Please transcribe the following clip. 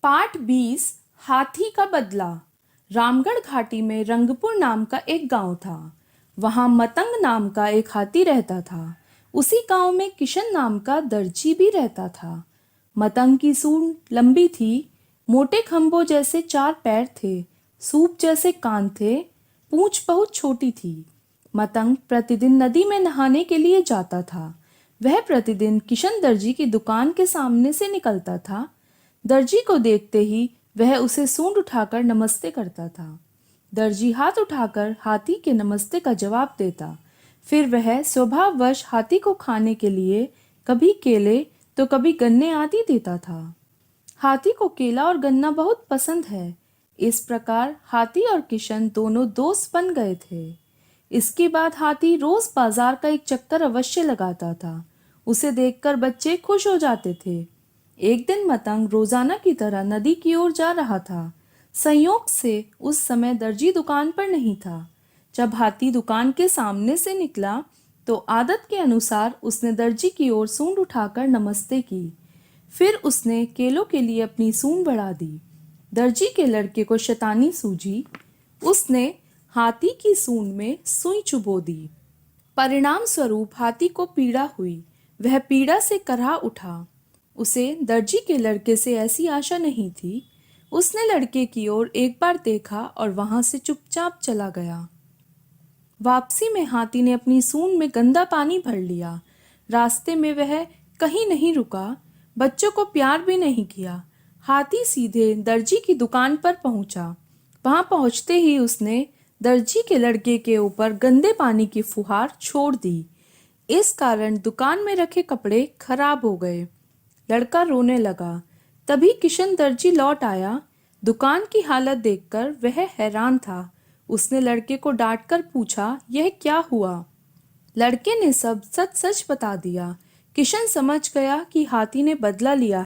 पाठ 20 हाथी का बदला। रामगढ़ घाटी में रंगपुर नाम का एक गांव था। वहां मतंग नाम का एक हाथी रहता था। उसी गांव में किशन नाम का दर्जी भी रहता था। मतंग की सूंड लंबी थी, मोटे खंभों जैसे 4 पैर थे, सूप जैसे कान थे, पूंछ बहुत छोटी थी। मतंग प्रतिदिन नदी में नहाने के लिए जाता था। वह प्रतिदिन किशन दर्जी की दुकान के सामने से निकलता था। दर्जी को देखते ही वह उसे सूंड उठाकर नमस्ते करता था। दर्जी हाथ उठाकर हाथी के नमस्ते का जवाब देता। फिर वह स्वभाववश हाथी को खाने के लिए कभी केले तो कभी गन्ने आदि देता था। हाथी को केला और गन्ना बहुत पसंद है। इस प्रकार हाथी और किशन दोनों दोस्त बन गए थे। इसके बाद हाथी रोज बाजार का एक चक्कर अवश्य लगाता था। उसे देखकर बच्चे खुश हो जाते थे। एक दिन मतंग रोजाना की तरह नदी की ओर जा रहा था। संयोग से उस समय दर्जी दुकान पर नहीं था। जब हाथी दुकान के सामने से निकला तो आदत के अनुसार उसने दर्जी की ओर सूंड उठाकर नमस्ते की। फिर उसने केलों के लिए अपनी सूंड बढ़ा दी। दर्जी के लड़के को शैतानी सूझी। उसने हाथी की सूंड में सुई चुभो दी। परिणाम स्वरूप हाथी को पीड़ा हुई। वह पीड़ा से कराह उठा। उसे दर्जी के लड़के से ऐसी आशा नहीं थी। उसने लड़के की ओर एक बार देखा और वहां से चुपचाप चला गया। वापसी में हाथी ने अपनी सूंड में गंदा पानी भर लिया। रास्ते में वह कहीं नहीं रुका, बच्चों को प्यार भी नहीं किया। हाथी सीधे दर्जी की दुकान पर पहुंचा। वहां पहुंचते ही उसने दर्जी के लड़के के ऊपर गंदे पानी की फुहार छोड़ दी। इस कारण दुकान में रखे कपड़े खराब हो गए। लड़का रोने लगा। तभी किशन दर्जी लौट आया। दुकान की हालत देखकर वह हैरान था। उसने लड़के को डांटकर पूछा, यह क्या हुआ? लड़के ने सब सच सच बता दिया। किशन समझ गया कि हाथी ने बदला लिया